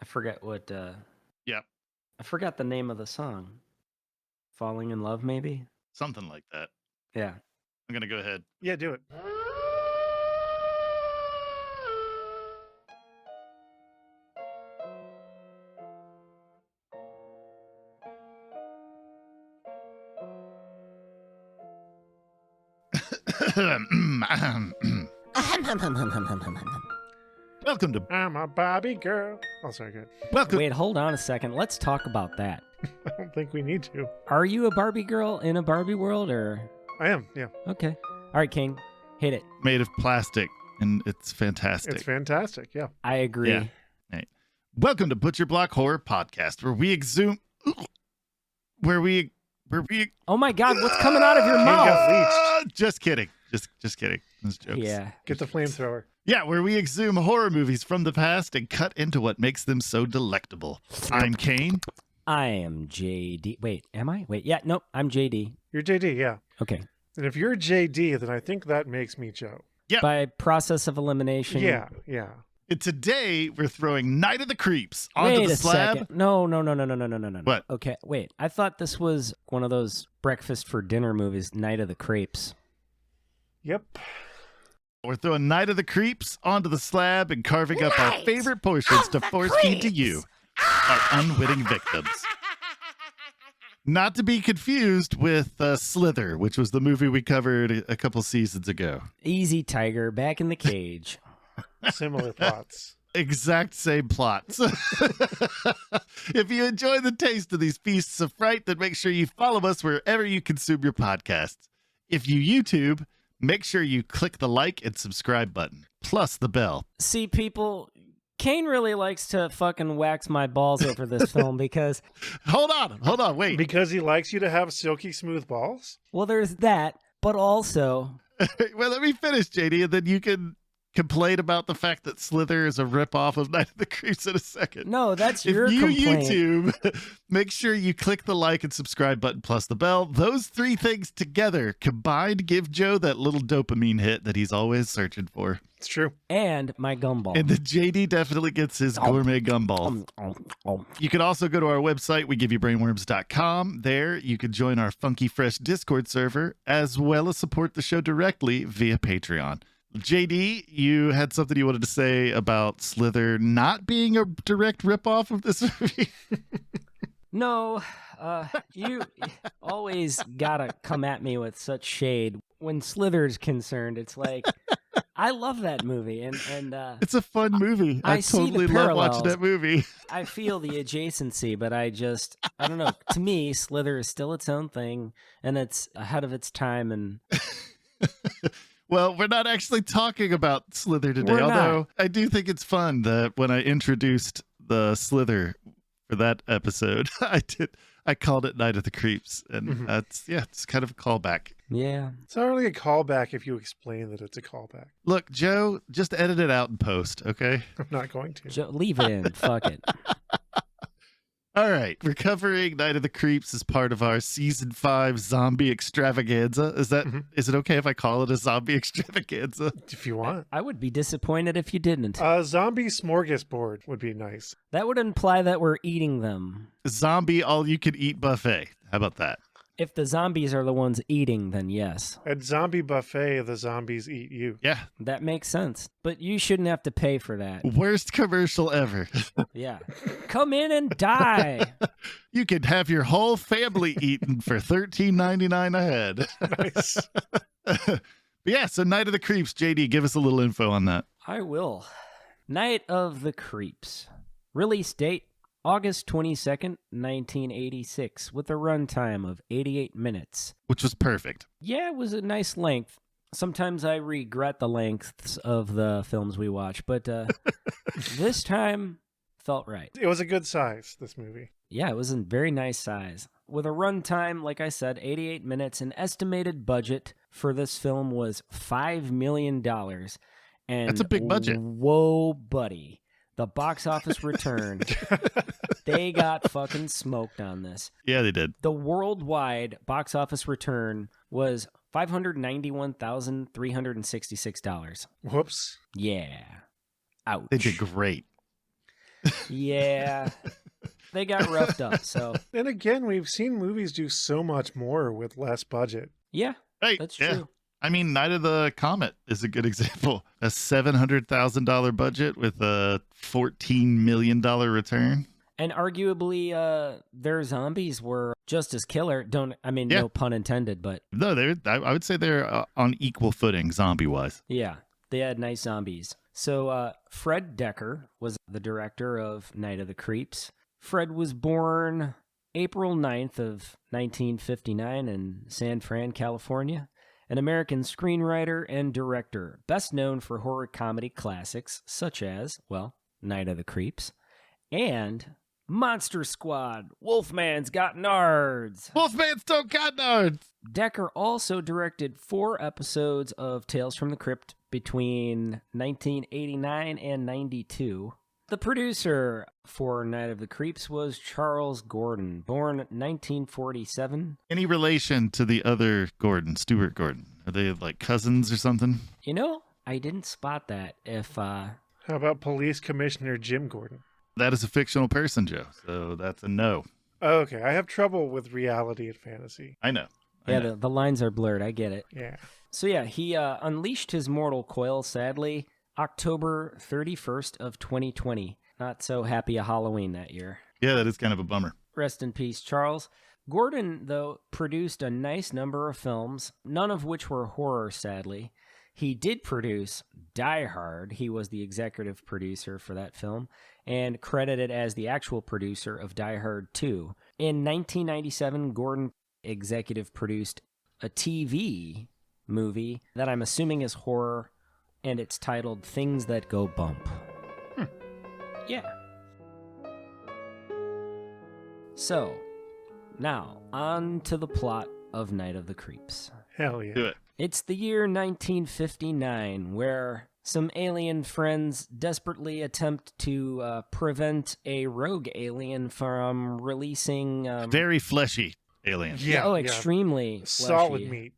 I forget what. Yep. I forgot the name of the song. Falling in Love, maybe? Something like that. Yeah. I'm going to go ahead. Yeah, do it. Welcome to... I'm a Barbie girl. Oh, sorry, good. Welcome. Wait, hold on a second. Let's talk about that. I don't think we need to. Are you a Barbie girl in a Barbie world, or? I am, yeah. Okay. All right, King. Hit it. Made of plastic, and it's fantastic. It's fantastic, yeah. I agree. Yeah. Hey. Welcome to Butcher Block Horror Podcast, where we exhume... Where we... Oh my God, what's coming out of your King mouth? got leached. Just kidding. Just kidding. Those jokes. Yeah. Get the flamethrower. Yeah, where we exhume horror movies from the past and cut into what makes them so delectable. I'm Kane. I am JD. Wait, am I? Wait, yeah, nope, I'm JD. You're JD, yeah. Okay. And if you're JD, then I think that makes me Joe. Yep. By process of elimination. Yeah. And today we're throwing Night of the Creeps onto Wait the a slab. second. No. What? Okay, wait. I thought this was one of those breakfast for dinner movies, Night of the Crepes. Yep. We're throwing Night of the Creeps onto the slab and carving up our favorite portions to force feed to you, our unwitting victims. Not to be confused with Slither, which was the movie we covered a couple seasons ago. Easy, Tiger, back in the cage. Similar plots. Exact same plots. If you enjoy the taste of these feasts of fright, then make sure you follow us wherever you consume your podcasts. If you YouTube, make sure you click the like and subscribe button, plus the bell. See, people, Kane really likes to fucking wax my balls over this film because... Hold on, wait. Because he likes you to have silky smooth balls? Well, there's that, but also... Well, let me finish, JD, and then you can complain about the fact that Slither is a ripoff of Night of the Creeps in a second. No, that's your If you complaint. YouTube, make sure you click the like and subscribe button plus the bell. Those three things together combined give Joe that little dopamine hit that he's always searching for. It's true. And my gumball. And the JD definitely gets his gourmet gumball. You can also go to our website, wegiveyourbrainworms.com. There you can join our Funky Fresh Discord server, as well as support the show directly via Patreon. JD, you had something you wanted to say about Slither not being a direct ripoff of this movie? No, you always gotta come at me with such shade. When Slither's concerned, it's like, I love that movie, and It's a fun movie. I see the totally love watching parallels. that movie. I feel the adjacency, but I don't know. To me, Slither is still its own thing, and it's ahead of its time, and... Well, we're not actually talking about Slither today, We're not. although I do think it's fun that when I introduced the Slither for that episode, I called it Night of the Creeps, and it's kind of a callback. Yeah. It's not really a callback if you explain that it's a callback. Look, Joe, just edit it out and post, okay? I'm not going to. Joe, leave it in. Fuck it. All right, we're covering Night of the Creeps as part of our season 5 zombie extravaganza. Is it okay if I call it a zombie extravaganza? If you want. I would be disappointed if you didn't. Zombie smorgasbord would be nice. That would imply that we're eating them. Zombie all-you-can-eat buffet. How about that? If the zombies are the ones eating, then yes. At Zombie Buffet, the zombies eat you. Yeah, That makes sense. But you shouldn't have to pay for that. worst commercial ever. Yeah. Come in and die. You could have your whole family eaten for $13.99 a head. Nice. But yeah, so Night of the Creeps, JD, give us a little info on that. I will. Night of the Creeps. Release date, August 22nd, 1986, with a runtime of 88 minutes. Which was perfect. Yeah, it was a nice length. Sometimes I regret the lengths of the films we watch, but this time felt right. It was a good size, this movie. Yeah, it was a very nice size. With a runtime, like I said, 88 minutes, an estimated budget for this film was $5 million. And That's a big budget. Whoa, buddy. The box office return, they got fucking smoked on this. Yeah, they did. The worldwide box office return was $591,366. Whoops. Yeah. Ouch. They did great. Yeah, they got roughed up. So And again, we've seen movies do so much more with less budget. yeah, Right. that's yeah. true. I mean, Night of the Comet is a good example. A $700,000 budget with a $14 million return. And arguably, their zombies were just as killer. Yeah. No pun intended, but No, I would say they're on equal footing zombie-wise. yeah, they had nice zombies. So Fred Dekker was the director of Night of the Creeps. Fred was born April 9th of 1959 in San Fran, California. An American screenwriter and director, best known for horror comedy classics such as, well, Night of the Creeps and Monster Squad, Wolfman's Got Nards. Wolfman's don't got nards. Dekker also directed 4 episodes of Tales from the Crypt between 1989 and 92. The producer for Night of the Creeps was Charles Gordon, born 1947. Any relation to the other Gordon, Stuart Gordon? Are they like cousins or something? You know, I didn't spot that. How about Police Commissioner Jim Gordon? That is a fictional person, Joe. So that's a no. Okay, I have trouble with reality and fantasy. I know. Yeah, the lines are blurred. I get it. Yeah. So yeah, he unleashed his mortal coil, sadly, October 31st of 2020. Not so happy a Halloween that year. Yeah, that is kind of a bummer. Rest in peace, Charles. Gordon, though, produced a nice number of films, none of which were horror, sadly. He did produce Die Hard. He was the executive producer for that film and credited as the actual producer of Die Hard 2. In 1997, Gordon executive produced a TV movie that I'm assuming is horror, and it's titled Things That Go Bump. Yeah. So, now, on to the plot of Night of the Creeps. Hell yeah. Do it. It's the year 1959, where some alien friends desperately attempt to prevent a rogue alien from releasing... Very fleshy alien. Yeah. Oh, yeah. extremely Solid fleshy. meat.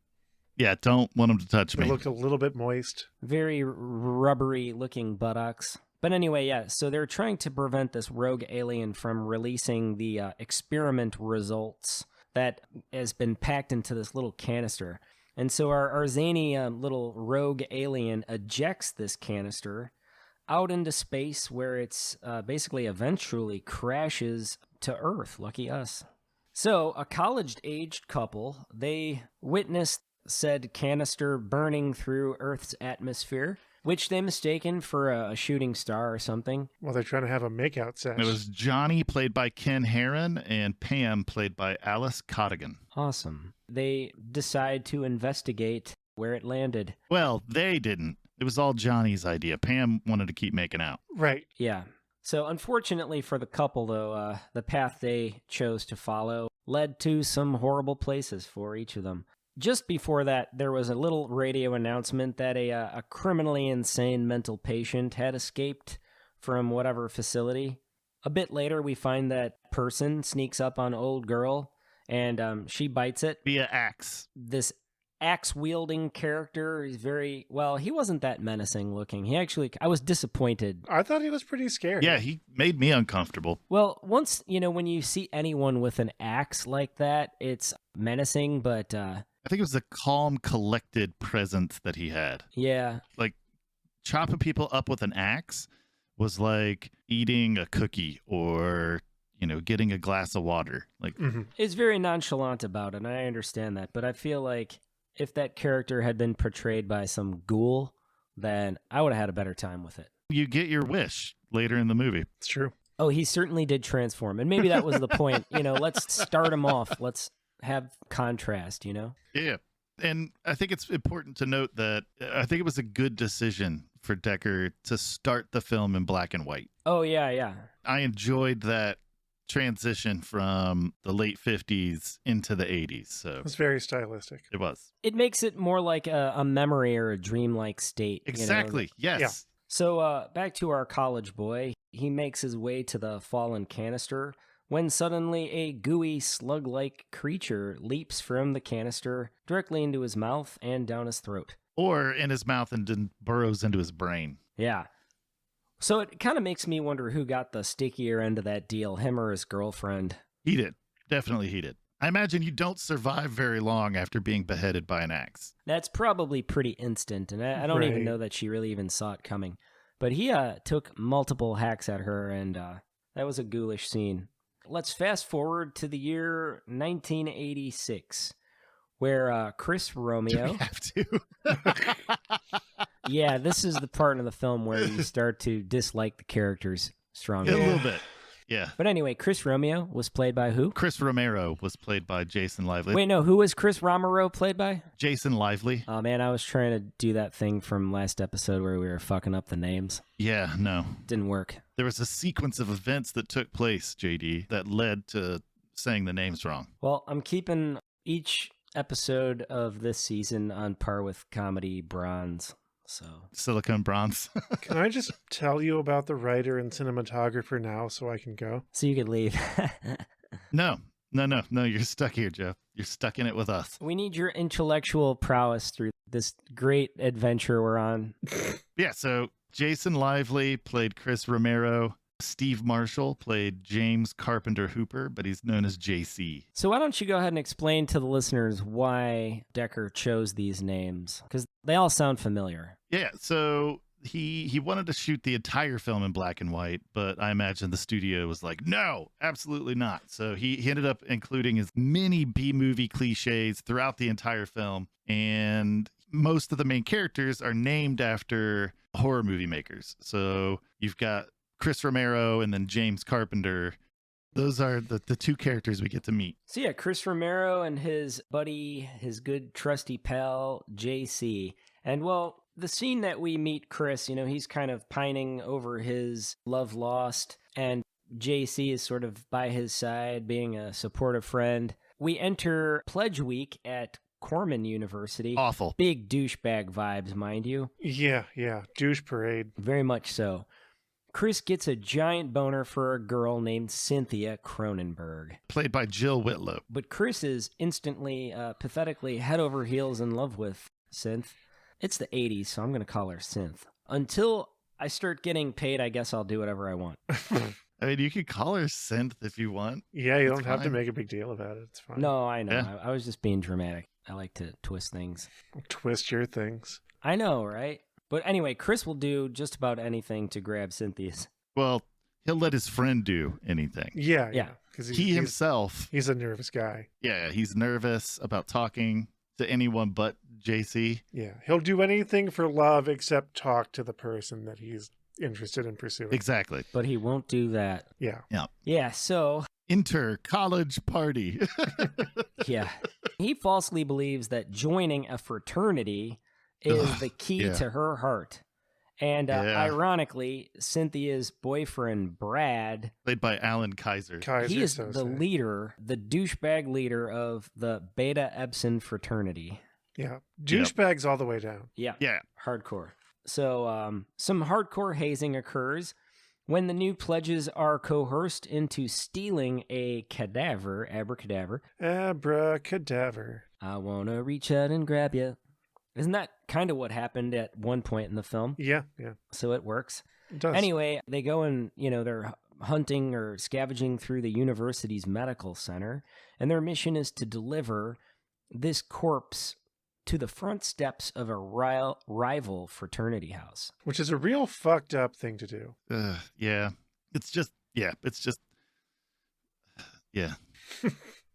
Yeah, don't want them to touch They me. looked a little bit moist. Very rubbery-looking buttocks. But anyway, yeah, so they're trying to prevent this rogue alien from releasing the experiment results that has been packed into this little canister. And so our zany little rogue alien ejects this canister out into space where it's basically eventually crashes to Earth. Lucky us. So a college-aged couple, they witnessed said canister burning through Earth's atmosphere, which they mistaken for a shooting star or something. Well, they're trying to have a makeout sesh. It was Johnny, played by Ken Heron, and Pam, played by Alice Cottigan. Awesome. They decide to investigate where it landed. Well, they didn't. It was all Johnny's idea. Pam wanted to keep making out. Right. Yeah. So unfortunately for the couple, though, the path they chose to follow led to some horrible places for each of them. Just before that, there was a little radio announcement that a criminally insane mental patient had escaped from whatever facility. A bit later, we find that person sneaks up on old girl, and she bites it. Via axe. This axe-wielding character is very... Well, he wasn't that menacing looking. I was disappointed. I thought he was pretty scary. Yeah, he made me uncomfortable. Well, once, when you see anyone with an axe like that, it's menacing, but... I think it was the calm, collected presence that he had. Yeah. Like, chopping people up with an axe was like eating a cookie or, getting a glass of water. Like, It's very nonchalant about it, and I understand that, but I feel like if that character had been portrayed by some ghoul, then I would have had a better time with it. you get your wish later in the movie. It's true. Oh, he certainly did transform, and maybe that was the point. Let's start him off. Let's have contrast, Yeah. And I think it's important to note that I think it was a good decision for Dekker to start the film in black and white. Oh, yeah. I enjoyed that transition from the late 50s into the 80s. So It's very stylistic. it was. It makes it more like a memory or a dreamlike state. Exactly. Yes. Yeah. So back to our college boy. He makes his way to the fallen canister when suddenly a gooey slug-like creature leaps from the canister directly into his mouth and down his throat. Or in his mouth and then burrows into his brain. Yeah. So it kind of makes me wonder who got the stickier end of that deal, him or his girlfriend. He did. Definitely he did. I imagine you don't survive very long after being beheaded by an axe. That's probably pretty instant, and I don't even know that she really even saw it coming. But he took multiple hacks at her, and that was a ghoulish scene. Let's fast forward to the year 1986, where Chris Romeo... Do we have to? Yeah, this is the part of the film where you start to dislike the characters strongly. A little bit. Yeah. But anyway, Chris Romeo was played by who? Chris Romero was played by Jason Lively. Wait, no, who was Chris Romero played by? Jason Lively. Oh, man, I was trying to do that thing from last episode where we were fucking up the names. Yeah, no. Didn't work. There was a sequence of events that took place, JD, that led to saying the names wrong. Well, I'm keeping each episode of this season on par with comedy bronze. So Silicon Bronze. Can I just tell you about the writer and cinematographer now so I can go? So you could leave. No. You're stuck here, Jeff. You're stuck in it with us. We need your intellectual prowess through this great adventure we're on. Yeah, so Jason Lively played Chris Romero. Steve Marshall played James Carpenter Hooper, but he's known as JC. So why don't you go ahead and explain to the listeners why Dekker chose these names? Because they all sound familiar. Yeah, so he wanted to shoot the entire film in black and white, but I imagine the studio was like, no, absolutely not. So he ended up including as many B-movie cliches throughout the entire film, and most of the main characters are named after horror movie makers. So you've got Chris Romero and then James Carpenter. Those are the two characters we get to meet. So yeah, Chris Romero and his buddy, his good trusty pal, JC. And well, the scene that we meet Chris, he's kind of pining over his love lost, and JC is sort of by his side, being a supportive friend. We enter Pledge Week at Corman University. Awful. Big douchebag vibes, mind you. Yeah. Douche parade. Very much so. Chris gets a giant boner for a girl named Cynthia Cronenberg. Played by Jill Whitlow. But Chris is instantly, pathetically head over heels in love with Synth. It's the 80s, so I'm going to call her Synth. Until I start getting paid, I guess I'll do whatever I want. I mean, you could call her Synth if you want. Yeah, you That's don't have to fine. make a big deal about it. It's fine. No, I know. Yeah. I was just being dramatic. I like to twist things. Twist your things. I know, right? But anyway, Chris will do just about anything to grab Cynthia's. Well, he'll let his friend do anything. Yeah. Yeah. Because He himself, he's a nervous guy. yeah, he's nervous about talking to anyone but JC. Yeah. He'll do anything for love except talk to the person that he's interested in pursuing. Exactly. But he won't do that. Yeah. Yeah, so, Inter college party. yeah. He falsely believes that joining a fraternity is the key yeah. to her heart. And Yeah. ironically, Cynthia's boyfriend, Brad, Played by Alan Kaiser. he is the leader, the douchebag leader of the Beta Epsilon fraternity. Yeah. Douchebags all the way down. Yeah. Yeah. Hardcore. So some hardcore hazing occurs when the new pledges are coerced into stealing a cadaver, abracadabra. Abracadaver. I want to reach out and grab you. Isn't that kind of what happened at one point in the film? Yeah. So it works. It does. Anyway, they go and, they're hunting or scavenging through the university's medical center, and their mission is to deliver this corpse to the front steps of a rival fraternity house. Which is a real fucked up thing to do. Yeah. It's just.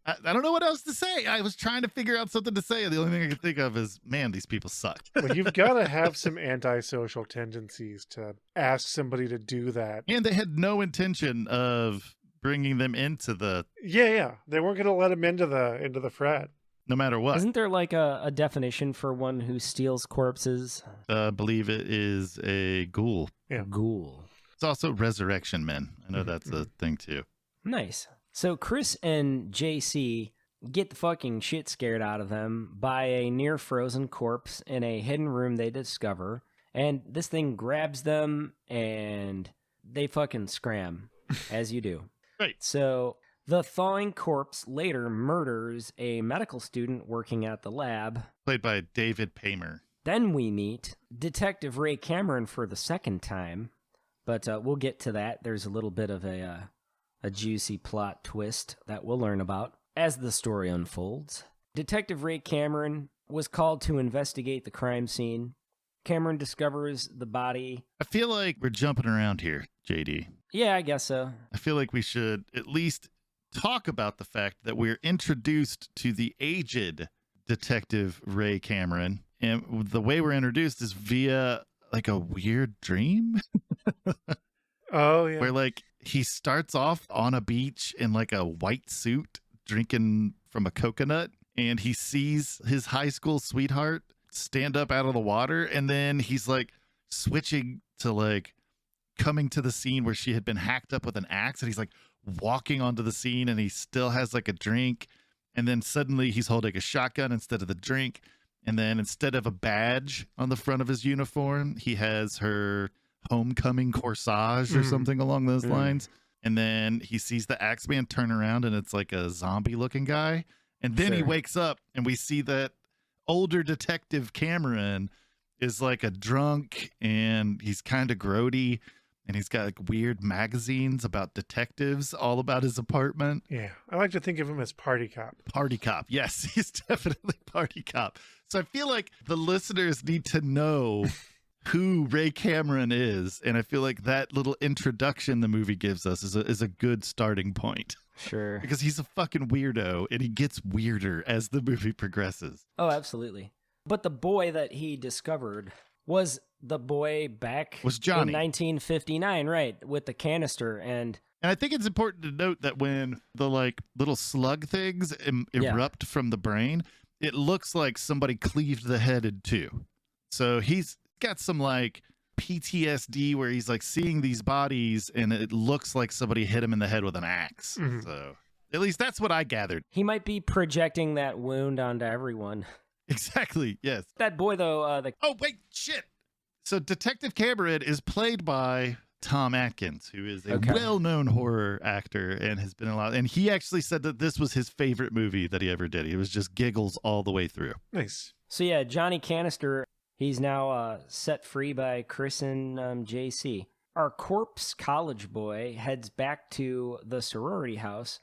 I don't know what else to say. I was trying to figure out something to say. The only thing I could think of is, man, these people suck. Well, you've got to have some antisocial tendencies to ask somebody to do that. And they had no intention of bringing them into the, Yeah. They weren't going to let him into the frat. no matter what. Isn't there like a definition for one who steals corpses? Believe it is a ghoul. Yeah. Ghoul. It's also resurrection men. I know that's a thing too. Nice. So Chris and JC get the fucking shit scared out of them by a near frozen corpse in a hidden room they discover. And this thing grabs them and they fucking scram, as you do. Right. So the thawing corpse later murders a medical student working at the lab. Played by David Paymer. Then we meet Detective Ray Cameron for the second time. But we'll get to that. There's a little bit of a juicy plot twist that we'll learn about as the story unfolds. Detective Ray Cameron was called to investigate the crime scene. Cameron discovers the body. I feel like we're jumping around here, JD. Yeah, I guess so. I feel like we should at least talk about the fact that we're introduced to the aged Detective Ray Cameron. And the way we're introduced is via like a weird dream. Oh, yeah. Where like he starts off on a beach in like a white suit drinking from a coconut, and he sees his high school sweetheart stand up out of the water, and then he's like switching to like coming to the scene where she had been hacked up with an axe, and he's like walking onto the scene, and he still has like a drink, and then suddenly he's holding a shotgun instead of the drink, and then instead of a badge on the front of his uniform, he has her homecoming corsage or something along those lines. And then he sees the Axeman turn around, and it's like a zombie looking guy. And then he wakes up, and we see that older Detective Cameron is like a drunk, and he's kind of grody, and he's got like weird magazines about detectives all about his apartment. Yeah. I like to think of him as Party Cop. Party Cop. Yes, he's definitely Party Cop. So I feel like the listeners need to know who Ray Cameron is, and I feel like that little introduction the movie gives us is a good starting point. Sure. Because he's a fucking weirdo, and he gets weirder as the movie progresses. Oh, absolutely. But the boy that he discovered was the boy back Was Johnny. in 1959, right, with the canister. And I think it's important to note that when the like little slug things erupt from the brain, it looks like somebody cleaved the head in two. So he's got some like PTSD where he's like seeing these bodies, and it looks like somebody hit him in the head with an axe. So at least that's what I gathered. he might be projecting that wound onto everyone. Exactly. Yes. That boy, though, Oh, wait, shit. So Detective Cameron is played by Tom Atkins, who is a well-known horror actor and has been in a lot. And he actually said that this was his favorite movie that he ever did. It was just giggles all the way through. Nice. So yeah, Johnny Canister, he's now set free by Chris and JC. Our corpse college boy heads back to the sorority house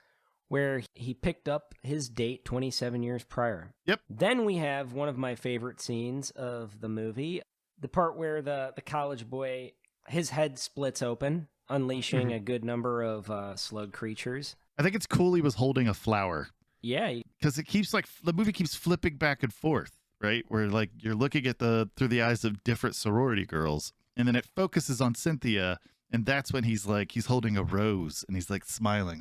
where he picked up his date 27 years prior. Yep. Then we have one of my favorite scenes of the movie, the part where the college boy, his head splits open, unleashing a good number of slug creatures. I think it's cool he was holding a flower. Yeah. Because it keeps like, the movie keeps flipping back and forth, right? Where like you're looking at through the eyes of different sorority girls, and then it focuses on Cynthia, and that's when he's holding a rose, and he's like smiling.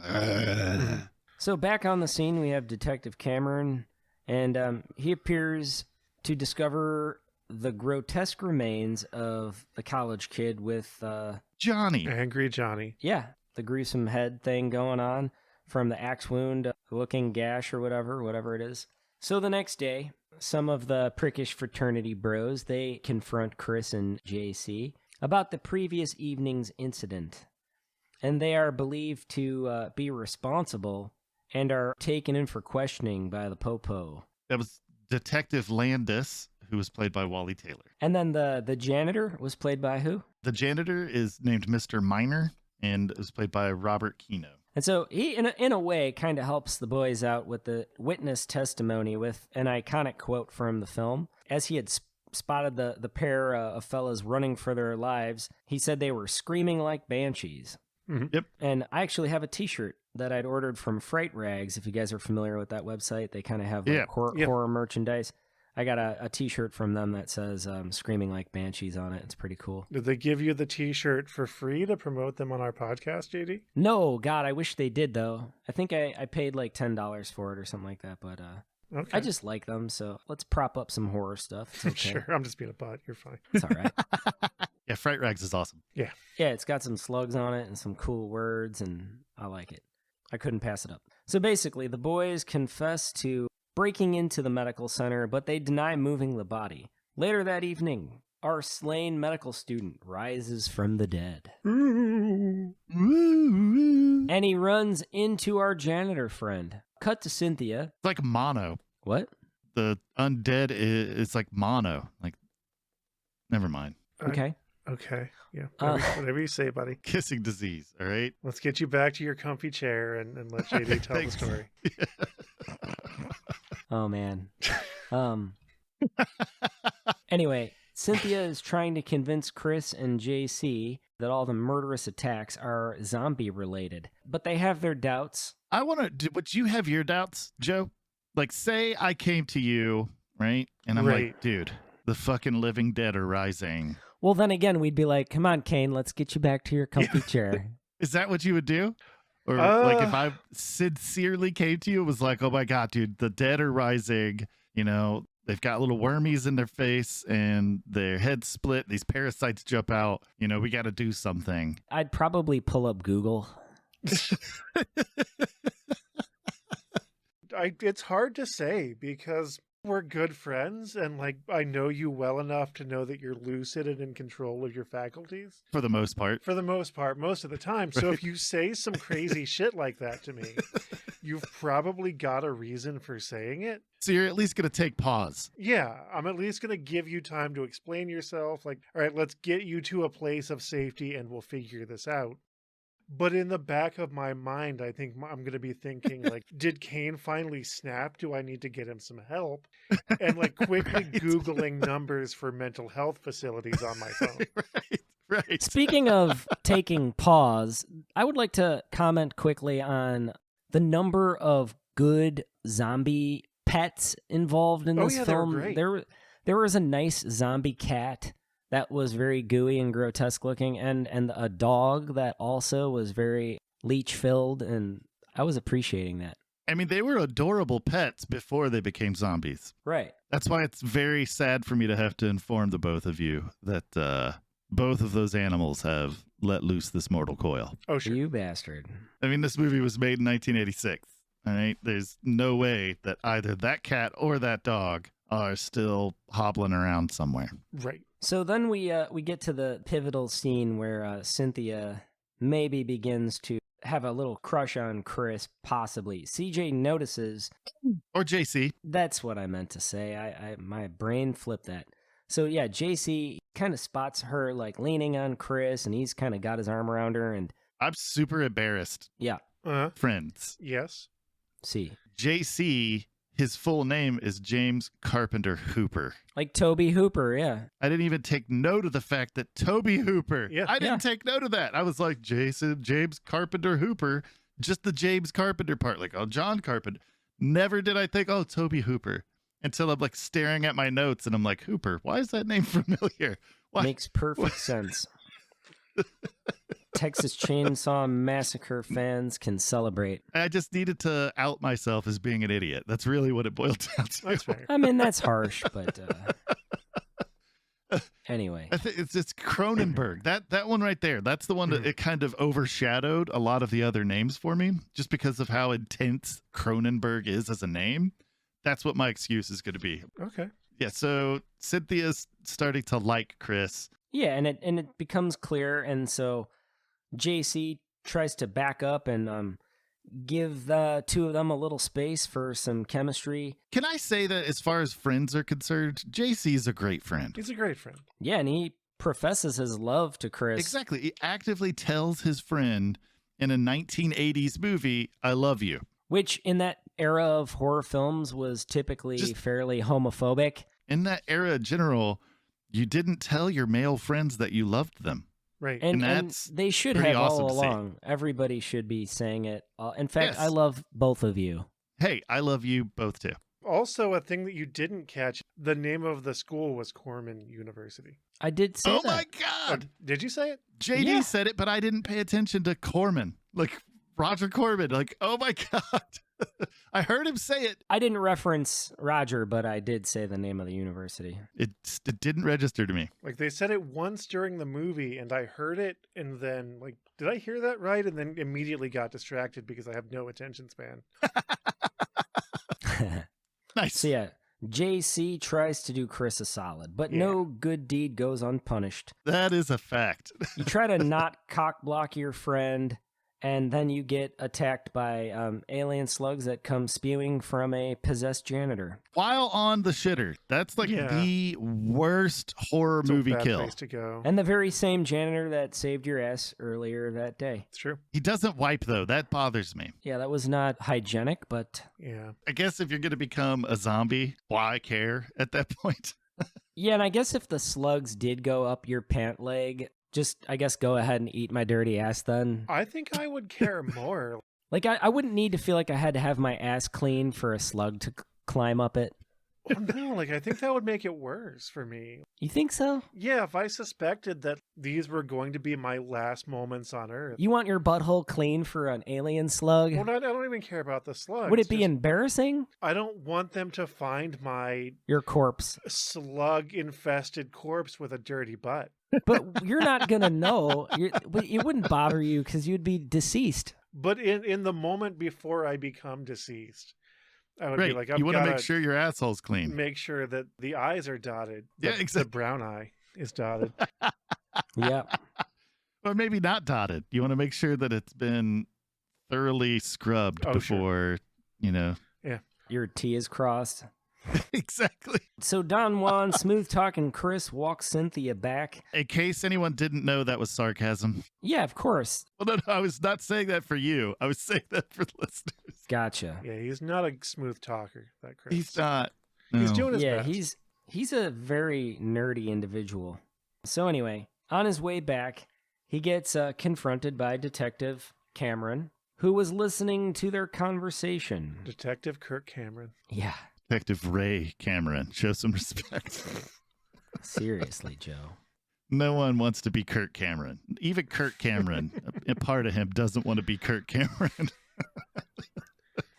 So back on the scene, we have Detective Cameron, and he appears to discover the grotesque remains of the college kid with, Johnny. Angry Johnny. yeah, the gruesome head thing going on from the axe wound looking gash or whatever it is. So the next day, some of the prickish fraternity bros, they confront Chris and JC about the previous evening's incident, and they are believed to be responsible and are taken in for questioning by the Popo. That was Detective Landis, who was played by Wally Taylor. And then the janitor was played by who? The janitor is named Mr. Miner, and it was played by Robert Kino. And so he, in a way, kind of helps the boys out with the witness testimony with an iconic quote from the film. As he had spotted the pair of fellas running for their lives, he said they were screaming like banshees. Yep. And I actually have a T-shirt that I'd ordered from Fright Rags. If you guys are familiar with that website, they kind of have like horror merchandise. I got a T-shirt from them that says "Screaming Like Banshees" on it. It's pretty cool. Did they give you the T-shirt for free to promote them on our podcast, JD? No, God, I wish they did though. I think I paid like $10 for it or something like that. But Okay. I just like them, so let's prop up some horror stuff. It's okay. Sure, I'm just being a butt. You're fine. It's all right. Yeah, Fright Rags is awesome. Yeah. Yeah, it's got some slugs on it and some cool words, and I like it. I couldn't pass it up. So basically, the boys confess to breaking into the medical center, but they deny moving the body. Later that evening, our slain medical student rises from the dead. And he runs into our janitor friend. Cut to Cynthia. It's like mono. What? The undead is like mono. Like, never mind. Okay. Okay. Yeah. Uh, Whatever you say, buddy. Kissing disease, all right? Let's get you back to your comfy chair and let JD tell the Thanks. story. Oh man. Anyway, Cynthia is trying to convince Chris and JC that all the murderous attacks are zombie related, but they have their doubts. I want to, would you have your doubts, Joe? Like, say I came to you, right? And I'm Right. like, dude, the fucking living dead are rising. Well, then again, we'd be like, come on, Kane, let's get you back to your comfy chair. Is that what you would do? Or like if I sincerely came to you, it was like, oh my God, dude, the dead are rising. You know, they've got little wormies in their face and their heads split. These parasites jump out. You know, we got to do something. I'd probably pull up Google. It's hard to say because we're good friends and like I know you well enough to know that you're lucid and in control of your faculties. For the most part. For the most part, most of the time. So if you say some crazy shit like that to me, you've probably got a reason for saying it. So you're at least going to take pause. Yeah, I'm at least going to give you time to explain yourself. Like, all right, let's get you to a place of safety and we'll figure this out. But in the back of my mind, I think I'm going to be thinking, like, did Kane finally snap? Do I need to get him some help? And, like, quickly Googling numbers for mental health facilities on my phone. Right. Speaking of taking pause, I would like to comment quickly on the number of good zombie pets involved in this film. They were great. There was a nice zombie cat that was very gooey and grotesque looking, and a dog that also was very leech-filled, and I was appreciating that. I mean, they were adorable pets before they became zombies. Right. That's why it's very sad for me to have to inform the both of you that both of those animals have let loose this mortal coil. Oh, sure. You bastard. I mean, this movie was made in 1986. All right? There's no way that either that cat or that dog are still hobbling around somewhere. Right. So then we get to the pivotal scene where Cynthia maybe begins to have a little crush on Chris, possibly. CJ notices. Or JC. That's what I meant to say. I my brain flipped that. So yeah, JC kind of spots her like leaning on Chris, and he's kind of got his arm around her, and I'm super embarrassed. yeah. Friends. Yes. See. JC, his full name is James Carpenter Hooper. Like Toby Hooper, yeah. I didn't even take note of the fact that Toby Hooper. Yeah. I didn't take note of that. I was like, James Carpenter Hooper. Just the James Carpenter part. Like, oh, John Carpenter. Never did I think, oh, Toby Hooper. Until I'm like staring at my notes and I'm like, Hooper, why is that name familiar? Why? Makes perfect sense. Texas Chainsaw Massacre fans can celebrate. I just needed to out myself as being an idiot. That's really what it boiled down to. That's fair. I mean, that's harsh, but anyway. I think it's Cronenberg. That one right there. That's the one that it kind of overshadowed a lot of the other names for me, just because of how intense Cronenberg is as a name. That's what my excuse is going to be. Okay. Yeah. So Cynthia's starting to like Chris. Yeah, and it becomes clear, and so JC tries to back up and give the two of them a little space for some chemistry. Can I say that as far as friends are concerned, JC's a great friend. He's a great friend. Yeah, and he professes his love to Chris. Exactly. He actively tells his friend in a 1980s movie, I love you. Which, in that era of horror films, was typically fairly homophobic. In that era in general, you didn't tell your male friends that you loved them. Right. And that's they should pretty have awesome all to see. along. Everybody should be saying it. In fact, Yes. I love both of you. Hey, I love you both too. Also, a thing that you didn't catch, the name of the school was Corman University. I did say Oh that. my Oh, God. did you say it? JD Yeah. said it, but I didn't pay attention to Corman. Like Roger Corman. Like, oh my God. I heard him say it. I didn't reference Roger, but I did say the name of the university. It didn't register to me. Like they said it once during the movie and I heard it and then like, did I hear that right? And then immediately got distracted because I have no attention span. Nice. So yeah, JC tries to do Chris a solid, but no good deed goes unpunished. That is a fact. You try to not cock block your friend, And then you get attacked by alien slugs that come spewing from a possessed janitor. While on the shitter. That's like Yeah. the worst horror It's a movie bad kill. place to go. And the very same janitor that saved your ass earlier that day. It's true. He doesn't wipe, though. That bothers me. Yeah, that was not hygienic, but Yeah. I guess if you're going to become a zombie, why care at that point? yeah, and I guess if the slugs did go up your pant leg, just, I guess, go ahead and eat my dirty ass then. I think I would care more. Like, I wouldn't need to feel like I had to have my ass clean for a slug to climb up it. Oh, no, like I think that would make it worse for me. You think so? Yeah, if I suspected that these were going to be my last moments on Earth. You want your butthole clean for an alien slug? Well, I don't even care about the slugs. Would it be Just- embarrassing? I don't want them to find my Your corpse. slug-infested corpse with a dirty butt. But you're not going to know. It wouldn't bother you because you'd be deceased. But in the moment before I become deceased, I would Right. be like, You want to make gotta sure your asshole's clean. make sure that the I's are dotted. Yeah, The exactly. brown eye is dotted. Yeah. Or maybe not dotted. You want to make sure that it's been thoroughly scrubbed Oh, sure. before, you know. Your T is crossed. Exactly. So Don Juan, smooth talking Chris, walks Cynthia back. In case anyone didn't know that was sarcasm. Yeah, of course. Well, no, I was not saying that for you. I was saying that for the listeners. Gotcha. Yeah, he's not a smooth talker, that Chris. He's not. He's No. doing his Yeah, best. he's a very nerdy individual. So anyway, on his way back, he gets confronted by Detective Cameron, who was listening to their conversation. Detective Kirk Cameron. Yeah, Detective Ray Cameron. Show some respect. seriously, Joe. No one wants to be Kirk Cameron. Even Kirk Cameron, a part of him doesn't want to be Kirk Cameron.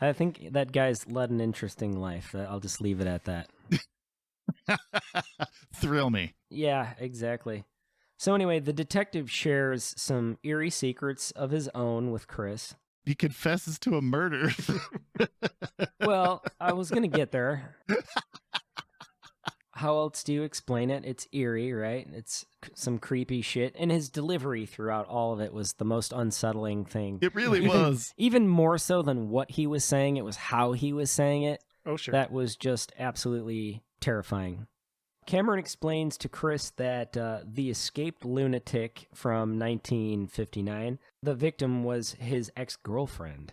I think that guy's led an interesting life. I'll just leave it at that. Thrill me. Yeah, exactly. So anyway, the detective shares some eerie secrets of his own with Chris. He confesses to a murder. Well, I was going to get there. How else do you explain it? It's eerie, right? It's some creepy shit. And his delivery throughout all of it was the most unsettling thing. It really was. Even more so than what he was saying, it was how he was saying it. Oh, sure. That was just absolutely terrifying. Cameron explains to Chris that the escaped lunatic from 1959, the victim was his ex-girlfriend.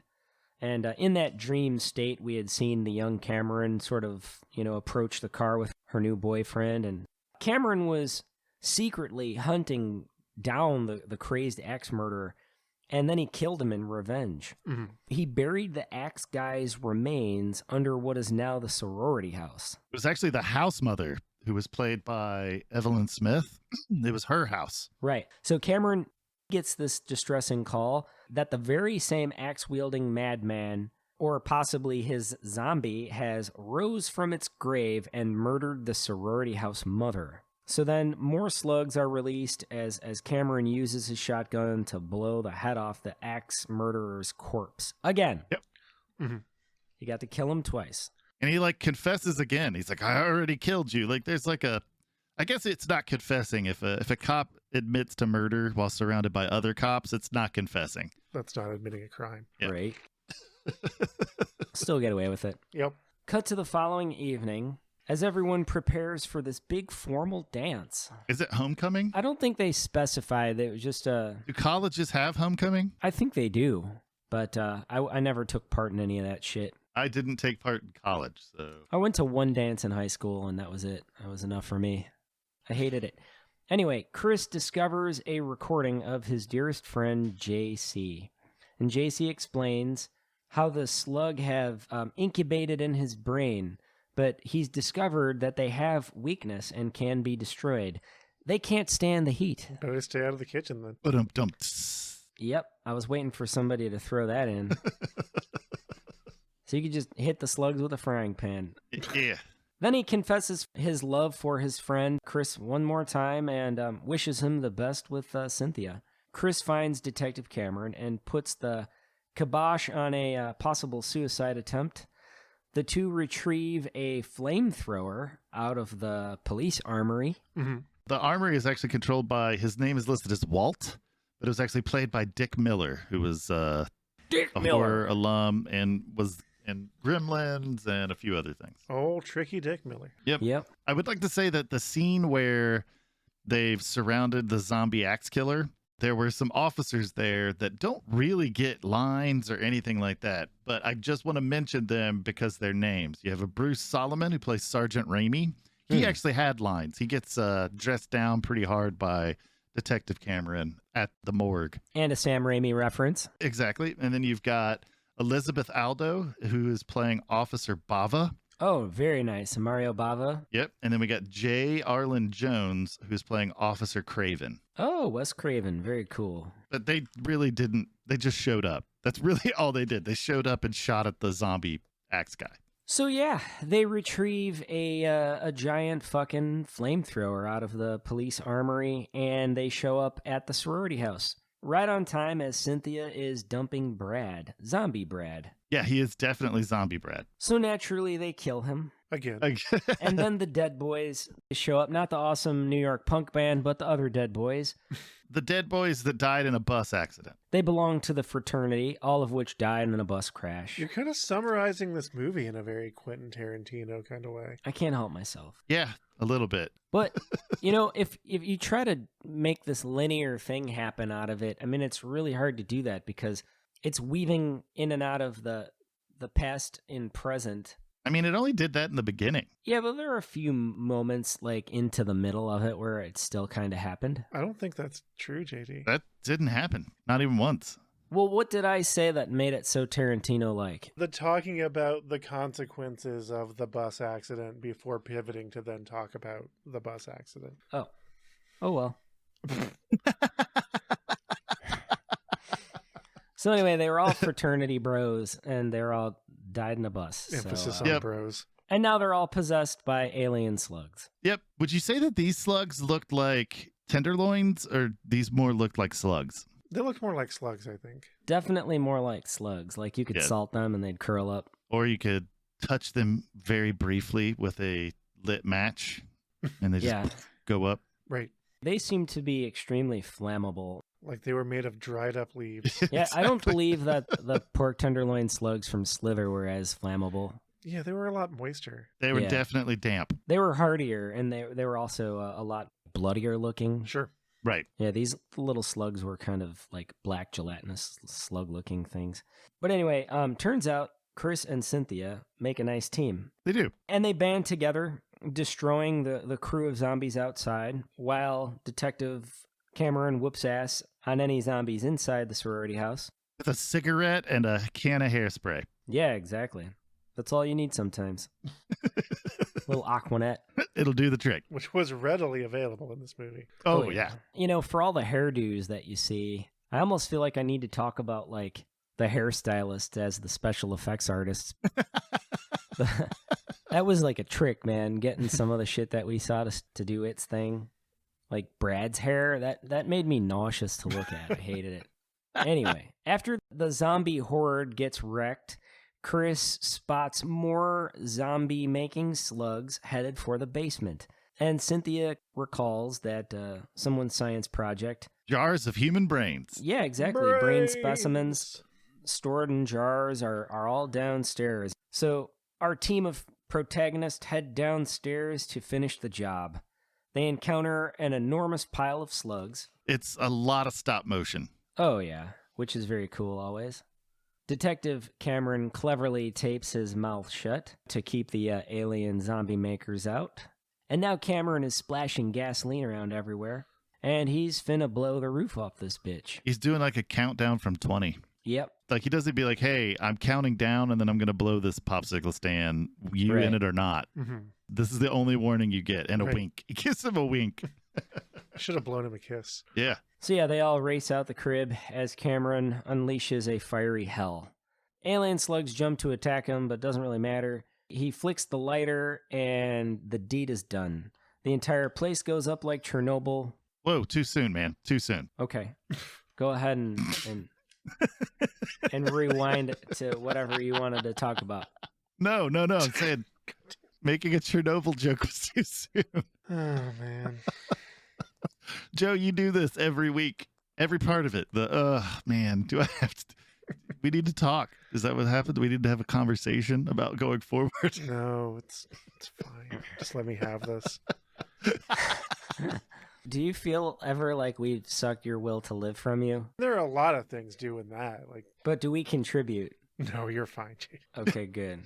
And in that dream state, we had seen the young Cameron sort of, approach the car with her new boyfriend. And Cameron was secretly hunting down the crazed axe murderer, and then he killed him in revenge. Mhm. He buried the axe guy's remains under what is now the sorority house. It was actually the house mother who was played by Evelyn Smith. It was her house. Right. So Cameron gets this distressing call that the very same axe-wielding madman, or possibly his zombie, has rose from its grave and murdered the sorority house mother. So then more slugs are released as Cameron uses his shotgun to blow the head off the axe murderer's corpse. Again. Yep. Mhm. You got to kill him twice. And he confesses again. He's like, I already killed you. There's I guess it's not confessing. If a cop admits to murder while surrounded by other cops, it's not confessing. That's not admitting a crime. Yeah. Right. Still get away with it. Yep. Cut to the following evening as everyone prepares for this big formal dance. Is it homecoming? I don't think they specified that it was just Do colleges have homecoming? I think they do, but I never took part in any of that shit. I didn't take part in college, so. I went to one dance in high school, and that was it. That was enough for me. I hated it. Anyway, Chris discovers a recording of his dearest friend, JC. And JC explains how the slug have incubated in his brain, but he's discovered that they have weakness and can be destroyed. They can't stand the heat. Better stay out of the kitchen then. Ba-dum-dum. Yep, I was waiting for somebody to throw that in. So you could just hit the slugs with a frying pan. Yeah. Then he confesses his love for his friend Chris one more time and wishes him the best with Cynthia. Chris finds Detective Cameron and puts the kibosh on a possible suicide attempt. The two retrieve a flamethrower out of the police armory. Mm-hmm. The armory is actually controlled by, his name is listed as Walt, but it was actually played by Dick Miller, who was Dick a Miller. horror alum and was in Gremlins and a few other things. Oh, tricky Dick Miller. Yep. I would like to say that the scene where they've surrounded the zombie axe killer, there were some officers there that don't really get lines or anything like that, but I just want to mention them because they're names. You have a Bruce Solomon who plays Sergeant Ramey. He actually had lines. He gets dressed down pretty hard by Detective Cameron at the morgue. And a Sam Raimi reference. Exactly. And then you've got Elizabeth Aldo, who is playing Officer Bava. Oh, very nice. Mario Bava. Yep. And then we got J. Arlen Jones, who's playing Officer Craven. Oh, Wes Craven. Very cool. But they really didn't, they just showed up. That's really all they did. They showed up and shot at the zombie axe guy. So yeah, they retrieve a giant fucking flamethrower out of the police armory, and they show up at the sorority house right on time as Cynthia is dumping Brad, zombie Brad. Yeah, he is definitely zombie Brad. So naturally, they kill him. Again. And then the Dead Boys show up, not the awesome New York punk band, but the other Dead Boys. The dead boys that died in a bus accident. They belong to the fraternity, all of which died in a bus crash. You're kind of summarizing this movie in a very Quentin Tarantino kind of way. I can't help myself. Yeah, a little bit. But, if you try to make this linear thing happen out of it, I mean, it's really hard to do that because it's weaving in and out of the past and present. I mean, it only did that in the beginning. Yeah, but there are a few moments like into the middle of it where it still kind of happened. I don't think that's true, JD. That didn't happen. Not even once. Well, what did I say that made it so Tarantino-like? The talking about the consequences of the bus accident before pivoting to then talk about the bus accident. Oh well. So anyway, they were all fraternity bros, and they're all died in a bus. Emphasis So, on Yep. bros. and now they're all possessed by alien slugs. Yep. Would you say that these slugs looked like tenderloins or these more looked like slugs? They look more like slugs, I think. Definitely more like slugs. Like you could Yeah. salt them and they'd curl up. Or you could touch them very briefly with a lit match and they just Yeah. go up. Right. They seem to be extremely flammable. Like they were made of dried up leaves. Yeah, I don't believe that the pork tenderloin slugs from Slither were as flammable. Yeah, they were a lot moister. They were Yeah. definitely damp. They were hardier, and they were also a lot bloodier looking. Sure. Right. Yeah, these little slugs were kind of like black gelatinous slug-looking things. But anyway, turns out Chris and Cynthia make a nice team. They do. And they band together, destroying the crew of zombies outside, while Detective Cameron whoops ass on any zombies inside the sorority house. With a cigarette and a can of hairspray. Yeah, exactly. That's all you need sometimes. Little Aquanet. It'll do the trick. Which was readily available in this movie. Oh, yeah. For all the hairdos that you see, I almost feel like I need to talk about like the hairstylist as the special effects artists. That was like a trick, man, getting some of the shit that we saw to do its thing. Like Brad's hair, that made me nauseous to look at. I hated it. Anyway, after the zombie horde gets wrecked, Chris spots more zombie-making slugs headed for the basement. And Cynthia recalls that someone's science project... Jars of human brains. Yeah, exactly. Brain Brains! specimens stored in jars are all downstairs. So our team of protagonists head downstairs to finish the job. They encounter an enormous pile of slugs. It's a lot of stop motion. Oh, yeah, which is very cool always. Detective Cameron cleverly tapes his mouth shut to keep the alien zombie makers out. And now Cameron is splashing gasoline around everywhere. And he's finna blow the roof off this bitch. He's doing like a countdown from 20. Yep. Like he doesn't be like, hey, I'm counting down and then I'm going to blow this popsicle stand. You Right. in it or not. Mm-hmm. This is the only warning you get. And a Right. wink. He gives him a wink. Should have blown him a kiss. Yeah. So yeah, they all race out the crib as Cameron unleashes a fiery hell. Alien slugs jump to attack him, but doesn't really matter. He flicks the lighter and the deed is done. The entire place goes up like Chernobyl. Whoa, too soon, man. Too soon. Okay. Go ahead and rewind to whatever you wanted to talk about. No. I'm saying making a Chernobyl joke was too soon. Oh, man. Joe, you do this every week. Every part of it. Man, do I have to? We need to talk. Is that what happened? We need to have a conversation about going forward. No, it's fine. Just let me have this. Do you feel ever like we've sucked your will to live from you? There are a lot of things doing that. Like, But do we contribute? no, you're fine, Jade. Okay, good.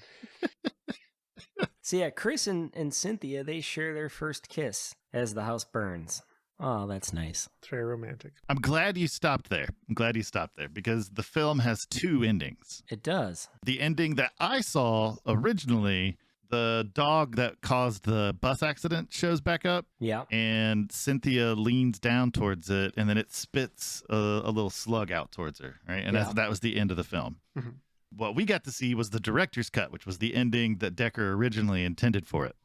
So yeah, Chris and Cynthia, they share their first kiss as the house burns. Oh, that's nice. It's very romantic. I'm glad you stopped there. Because the film has two endings. It does. The ending that I saw originally, the dog that caused the bus accident shows back up. Yeah. And Cynthia leans down towards it, and then it spits a little slug out towards her. Right. And that was the end of the film. Mm-hmm. What we got to see was the director's cut, which was the ending that Dekker originally intended for it,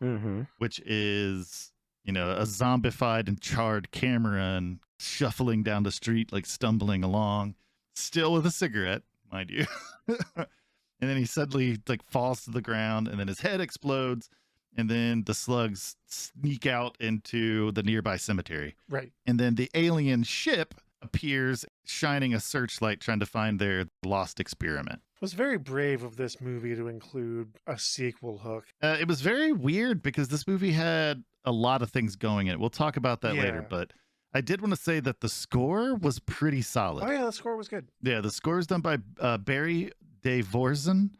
which is, a zombified and charred Cameron shuffling down the street, like stumbling along, still with a cigarette, mind you. And then he suddenly falls to the ground, and then his head explodes, and then the slugs sneak out into the nearby cemetery. Right. And then the alien ship appears, shining a searchlight, trying to find their lost experiment. It was very brave of this movie to include a sequel hook. It was very weird because this movie had a lot of things going in it. We'll talk about that later, but I did want to say that the score was pretty solid. Oh yeah, the score was good. Yeah, the score is done by Barry Devorzen,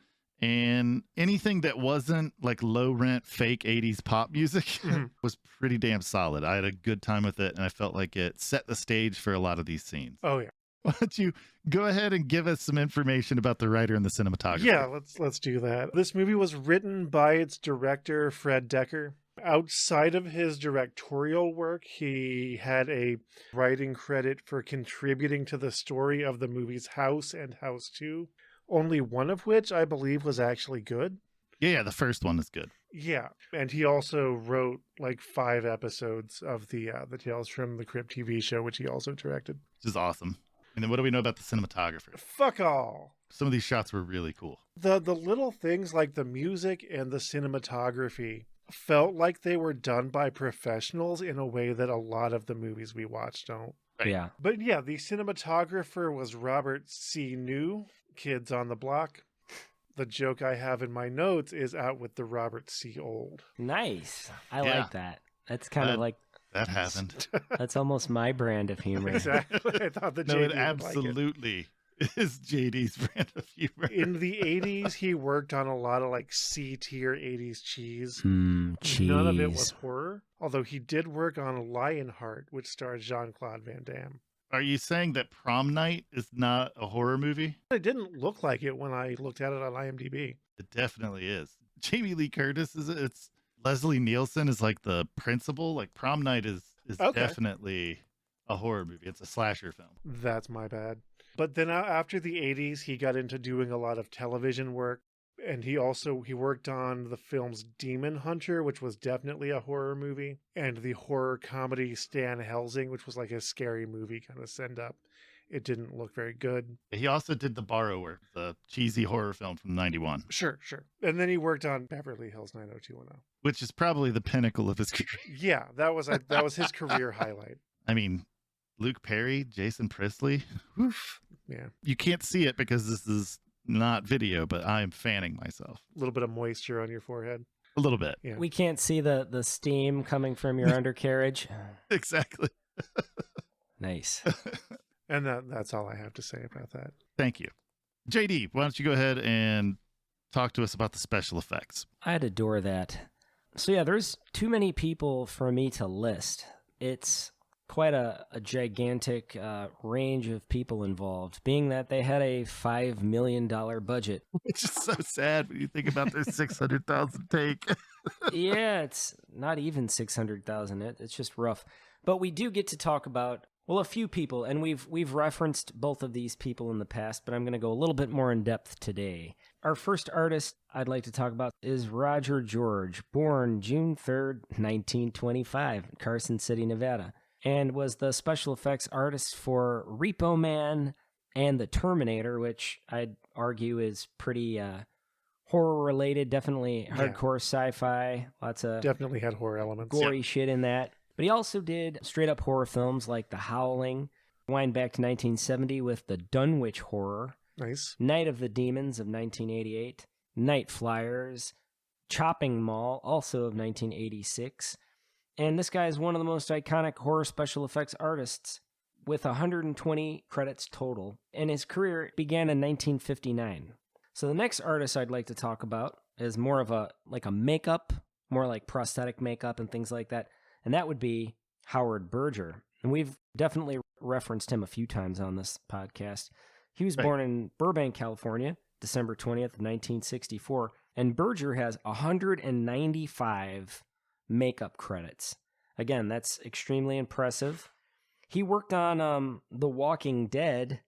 and anything that wasn't like low rent fake 80s pop music was pretty damn solid. I had a good time with it, and I felt like it set the stage for a lot of these scenes. Oh yeah. Why don't you go ahead and give us some information about the writer and the cinematographer? Yeah, let's do that. This movie was written by its director, Fred Dekker. Outside of his directorial work, he had a writing credit for contributing to the story of the movies House and House 2, only one of which I believe was actually good. Yeah, the first one is good. Yeah, and he also wrote like 5 episodes of the Tales from the Crypt TV show, which he also directed. Which is awesome. And then what do we know about the cinematographer? Fuck all. Some of these shots were really cool. The little things like the music and the cinematography felt like they were done by professionals in a way that a lot of the movies we watched don't. Right. Yeah. But yeah, the cinematographer was Robert C. New, Kids on the Block. The joke I have in my notes is out with the Robert C. Old. Nice. I like that. That's kind of like... That happened. That's almost my brand of humor. Exactly. I thought that No, JD it absolutely is JD's brand of humor. In the 80s, he worked on a lot of like C-tier 80s cheese. Cheese. None of it was horror, although he did work on Lionheart, which stars Jean-Claude Van Damme. Are you saying that Prom Night is not a horror movie? It didn't look like it when I looked at it on IMDb. It definitely is. Jamie Lee Curtis is it? It's Leslie Nielsen is like the principal. Like Prom Night is Okay. definitely a horror movie. It's a slasher film. That's my bad. But then after the 80s, he got into doing a lot of television work. And he worked on the films Demon Hunter, which was definitely a horror movie, and the horror comedy Stan Helsing, which was like a scary movie kind of send up. It didn't look very good. He also did The Borrower, the cheesy horror film from '91. Sure. And then he worked on Beverly Hills 90210. Which is probably the pinnacle of his career. Yeah, that was his career highlight. I mean, Luke Perry, Jason Priestley. Oof. Yeah. You can't see it because this is not video, but I'm fanning myself. A little bit of moisture on your forehead. A little bit. Yeah. We can't see the steam coming from your undercarriage. Exactly. Nice. And that's all I have to say about that. Thank you. JD, why don't you go ahead and talk to us about the special effects? I'd adore that. So yeah, there's too many people for me to list. It's quite a gigantic range of people involved, being that they had a $5 million budget. It's just so sad when you think about their 600,000 take. Yeah, it's not even 600,000. It's just rough. But we do get to talk about, well, a few people, and we've referenced both of these people in the past, but I'm going to go a little bit more in depth today. Our first artist I'd like to talk about is Roger George, born June 3rd, 1925, in Carson City, Nevada, and was the special effects artist for Repo Man and The Terminator, which I'd argue is pretty horror-related, definitely hardcore sci-fi, lots of Definitely had horror elements. gory shit in that. But he also did straight-up horror films like The Howling, Wind back to 1970 with the Dunwich Horror, Nice. Night of the Demons of 1988, Night Flyers, Chopping Mall, also of 1986. And this guy is one of the most iconic horror special effects artists with 120 credits total. And his career began in 1959. So the next artist I'd like to talk about is more of a makeup, more like prosthetic makeup and things like that. And that would be Howard Berger. And we've definitely referenced him a few times on this podcast. He was born in Burbank, California, December 20th, 1964. And Berger has 195 makeup credits. Again, that's extremely impressive. He worked on The Walking Dead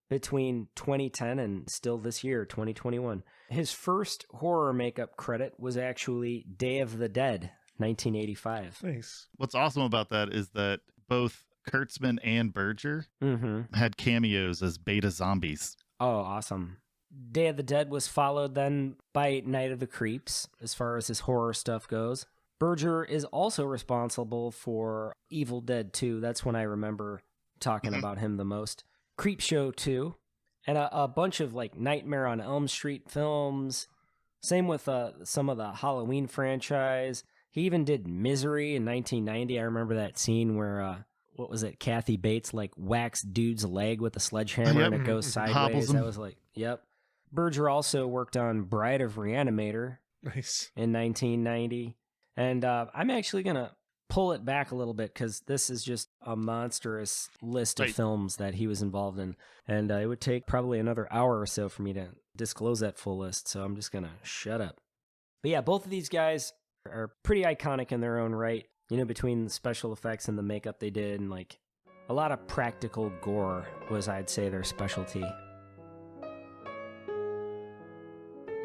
between 2010 and still this year, 2021. His first horror makeup credit was actually Day of the Dead, 1985. Nice. What's awesome about that is that both Kurtzman and Berger had cameos as beta zombies. Oh, awesome. Day of the Dead was followed then by Night of the Creeps, as far as his horror stuff goes. Berger is also responsible for Evil Dead 2. That's when I remember talking about him the most. Creepshow 2, and a bunch of like Nightmare on Elm Street films. Same with some of the Halloween franchise. He even did Misery in 1990. I remember that scene where, what was it, Kathy Bates like whacks dude's leg with a sledgehammer and it goes sideways. That was like, yep. Berger also worked on Bride of Reanimator in 1990. And I'm actually going to pull it back a little bit because this is just a monstrous list of films that he was involved in. And it would take probably another hour or so for me to disclose that full list. So I'm just going to shut up. But yeah, both of these guys are pretty iconic in their own right. You know, between the special effects and the makeup they did, and like a lot of practical gore was, I'd say, their specialty.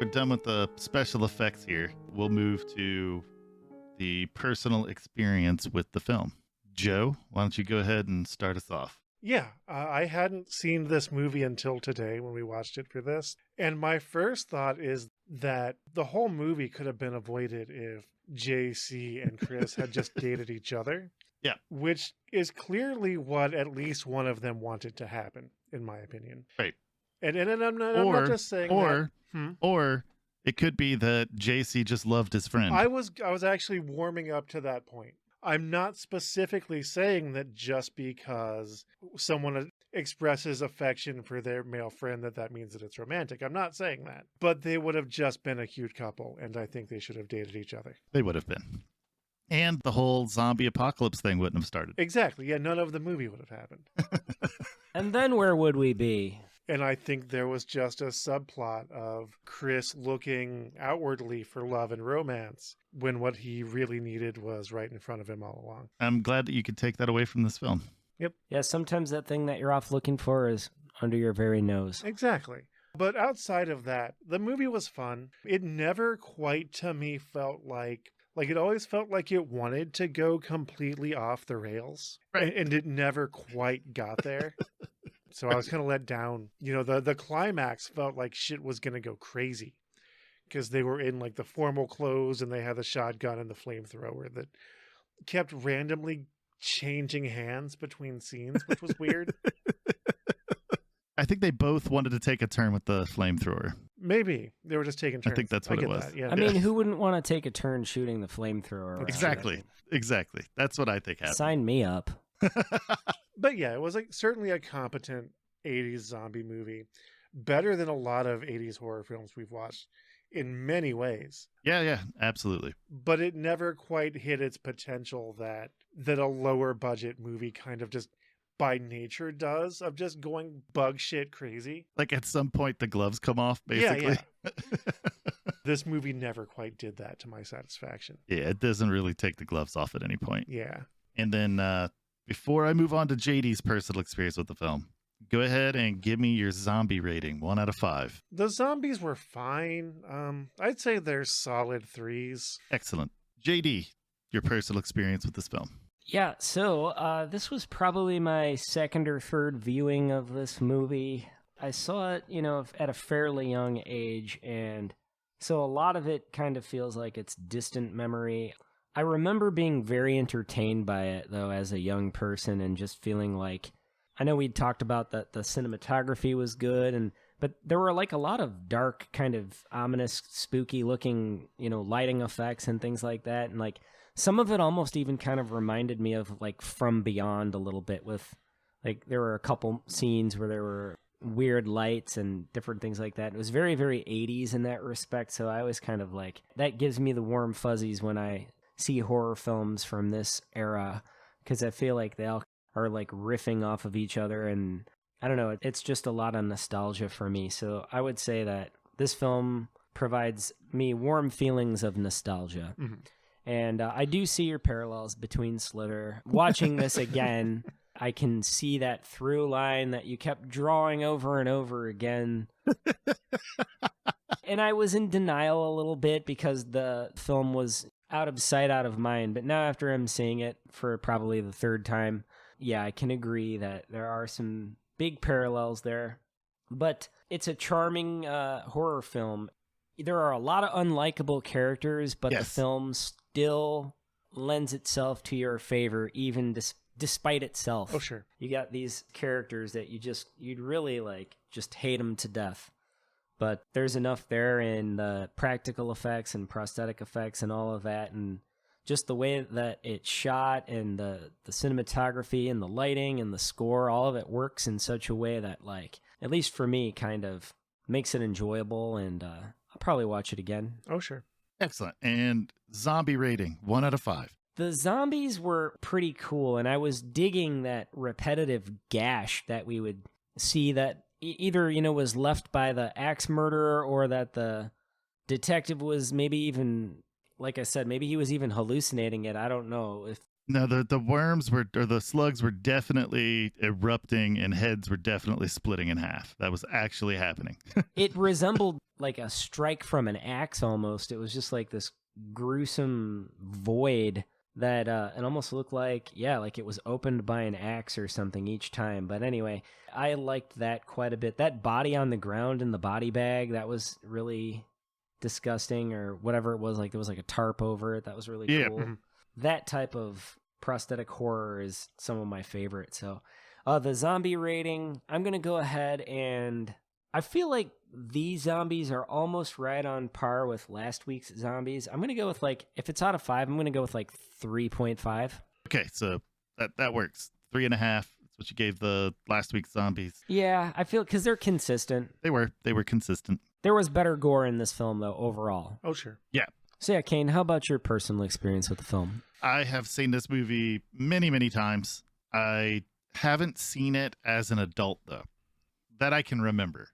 We're done with the special effects here. We'll move to the personal experience with the film. Joe, why don't you go ahead and start us off? Yeah, I hadn't seen this movie until today when we watched it for this. And my first thought is that the whole movie could have been avoided if JC and Chris had just dated each other. Yeah. Which is clearly what at least one of them wanted to happen, in my opinion. Right. And I'm not just saying that. Or it could be that JC just loved his friend. I was actually warming up to that point. I'm not specifically saying that just because someone expresses affection for their male friend that means that it's romantic. I'm not saying that. But they would have just been a cute couple, and I think they should have dated each other. They would have been. And the whole zombie apocalypse thing wouldn't have started. Exactly. Yeah, none of the movie would have happened. And then where would we be? And I think there was just a subplot of Chris looking outwardly for love and romance when what he really needed was right in front of him all along. I'm glad that you could take that away from this film. Yep. Yeah, sometimes that thing that you're off looking for is under your very nose. Exactly. But outside of that, the movie was fun. It never quite, to me, felt like it always felt like it wanted to go completely off the rails. Right. And it never quite got there. So I was kind of let down. You know, the climax felt like shit was going to go crazy because they were in like the formal clothes and they had the shotgun and the flamethrower that kept randomly changing hands between scenes, which was weird. I think they both wanted to take a turn with the flamethrower. Maybe they were just taking turns. I think that's what it was. That, yeah. I mean, who wouldn't want to take a turn shooting the flamethrower? Exactly. Exactly. That's what I think happened. Sign me up. But yeah, it was like certainly a competent 80s zombie movie. Better than a lot of 80s horror films we've watched in many ways. Yeah, absolutely. But it never quite hit its potential that a lower budget movie kind of just by nature does, of just going bug shit crazy. Like at some point the gloves come off, basically. Yeah. This movie never quite did that to my satisfaction. Yeah, it doesn't really take the gloves off at any point. Yeah. And then before I move on to JD's personal experience with the film, go ahead and give me your zombie rating, 1 out of 5. The zombies were fine. I'd say they're solid 3s. Excellent. JD, your personal experience with this film. Yeah, so this was probably my second or third viewing of this movie. I saw it, at a fairly young age, and so a lot of it kind of feels like it's distant memory. I remember being very entertained by it, though, as a young person, and just feeling like I know we talked about that the cinematography was good, but there were like a lot of dark, kind of ominous, spooky looking, lighting effects and things like that. And like some of it almost even kind of reminded me of like From Beyond a little bit, with like there were a couple scenes where there were weird lights and different things like that. It was very, very 80s in that respect. So I was kind of like, that gives me the warm fuzzies when I see horror films from this era, because I feel like they all are like riffing off of each other, and I don't know, it's just a lot of nostalgia for me. So I would say that this film provides me warm feelings of nostalgia. Mm-hmm. And I do see your parallels between Slither. Watching this again, I can see that through line that you kept drawing over and over again. And I was in denial a little bit because the film was out of sight, out of mind. But now after I'm seeing it for probably the third time, yeah, I can agree that there are some big parallels there. But it's a charming horror film. There are a lot of unlikable characters, but the film still lends itself to your favor, even despite itself. Oh, sure. You got these characters that you'd really like just hate them to death. But there's enough there in the practical effects and prosthetic effects and all of that, and just the way that it's shot and the cinematography and the lighting and the score, all of it works in such a way that, like, at least for me, kind of makes it enjoyable, and I'll probably watch it again. Oh, sure. Excellent. And zombie rating, 1 out of 5. The zombies were pretty cool, and I was digging that repetitive gash that we would see that either, was left by the axe murderer, or that the detective was maybe even, like I said, maybe he was even hallucinating it. I don't know. No, the worms or the slugs were definitely erupting, and heads were definitely splitting in half. That was actually happening. It resembled like a strike from an axe almost. It was just like this gruesome void that it almost looked like, like it was opened by an axe or something each time. But anyway, I liked that quite a bit. That body on the ground in the body bag, that was really disgusting, or whatever it was. Like there was like a tarp over it. That was really cool. Mm-hmm. That type of prosthetic horror is some of my favorite. So the zombie rating, I'm going to go ahead, and I feel like these zombies are almost right on par with last week's zombies. I'm going to go with, like, if it's out of 5, I'm going to go with like 3.5. Okay, so that works. 3.5. That's what you gave the last week's zombies. Yeah, I feel, because they're consistent. They were consistent. There was better gore in this film, though, overall. Oh, sure. Yeah. So yeah, Kane, how about your personal experience with the film? I have seen this movie many, many times. I haven't seen it as an adult, though, that I can remember.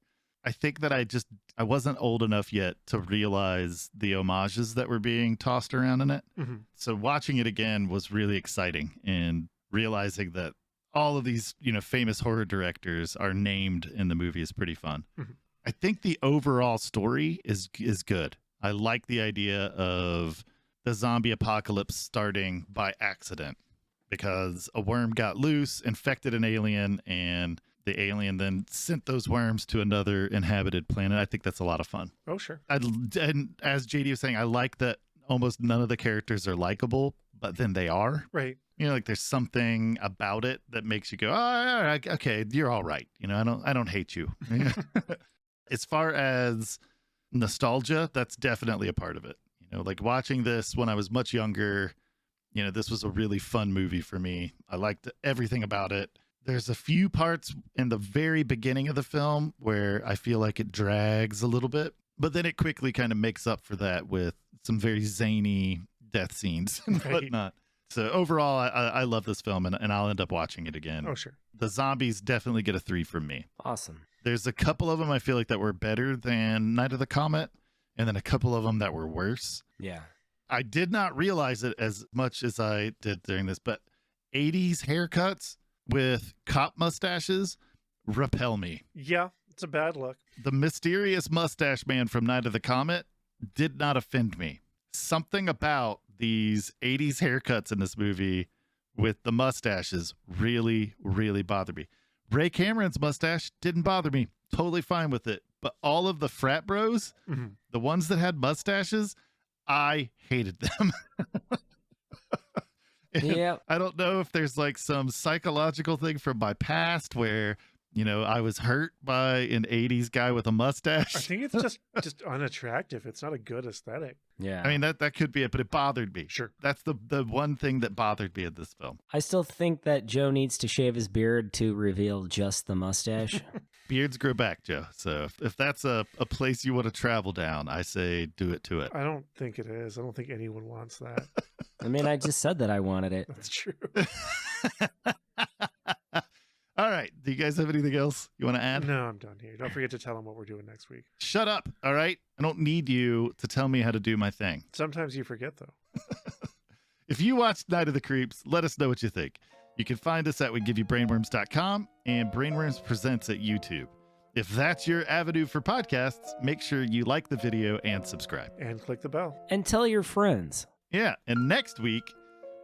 I think that I wasn't old enough yet to realize the homages that were being tossed around in it. Mm-hmm. So watching it again was really exciting, and realizing that all of these, famous horror directors are named in the movie is pretty fun. Mm-hmm. I think the overall story is good. I like the idea of the zombie apocalypse starting by accident, because a worm got loose, infected an alien, and the alien then sent those worms to another inhabited planet. I think that's a lot of fun. Oh, sure. And as JD was saying, I like that almost none of the characters are likable, but then they are. Right. Like there's something about it that makes you go, oh, okay, you're all right. I don't hate you. As far as nostalgia, that's definitely a part of it. Like watching this when I was much younger, this was a really fun movie for me. I liked everything about it. There's a few parts in the very beginning of the film where I feel like it drags a little bit, but then it quickly kind of makes up for that with some very zany death scenes and whatnot. So overall, I love this film, and I'll end up watching it again. Oh, sure. The zombies definitely get a 3 from me. Awesome. There's a couple of them I feel like that were better than Night of the Comet, and then a couple of them that were worse. Yeah. I did not realize it as much as I did during this, but 80s haircuts with cop mustaches repel me. Yeah, it's a bad look. The mysterious mustache man from Night of the Comet did not offend me. Something about these 80s haircuts in this movie with the mustaches really, really bothered me. Ray Cameron's mustache didn't bother me. Totally fine with it. But all of the frat bros, mm-hmm. the ones that had mustaches, I hated them. Yep. I don't know if there's like some psychological thing from my past where, I was hurt by an 80s guy with a mustache. I think it's just unattractive. It's not a good aesthetic. Yeah. I mean, that could be it, but it bothered me. Sure. That's the one thing that bothered me in this film. I still think that Joe needs to shave his beard to reveal just the mustache. Beards grow back, Joe. So if that's a place you want to travel down, I say do it to it. I don't think it is. I don't think anyone wants that. I mean, I just said that I wanted it. That's true. All right. Do you guys have anything else you want to add? No, I'm done here. Don't forget to tell them what we're doing next week. Shut up. All right. I don't need you to tell me how to do my thing. Sometimes you forget, though. If you watched Night of the Creeps, let us know what you think. You can find us at WeGiveYouBrainworms.com and Brainworms Presents at YouTube. If that's your avenue for podcasts, make sure you like the video and subscribe. And click the bell. And tell your friends. Yeah. And next week,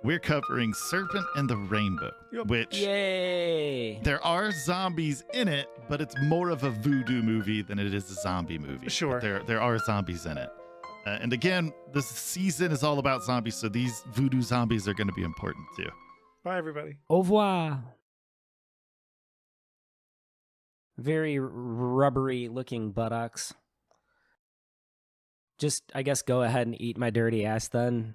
we're covering Serpent and the Rainbow, Yep. which Yay! there are zombies in it, but it's more of a voodoo movie than it is a zombie movie. Sure. But there are zombies in it. And again, this season is all about zombies, so these voodoo zombies are going to be important too. Bye, everybody. Au revoir. Very rubbery looking buttocks. Just, I guess, go ahead and eat my dirty ass then.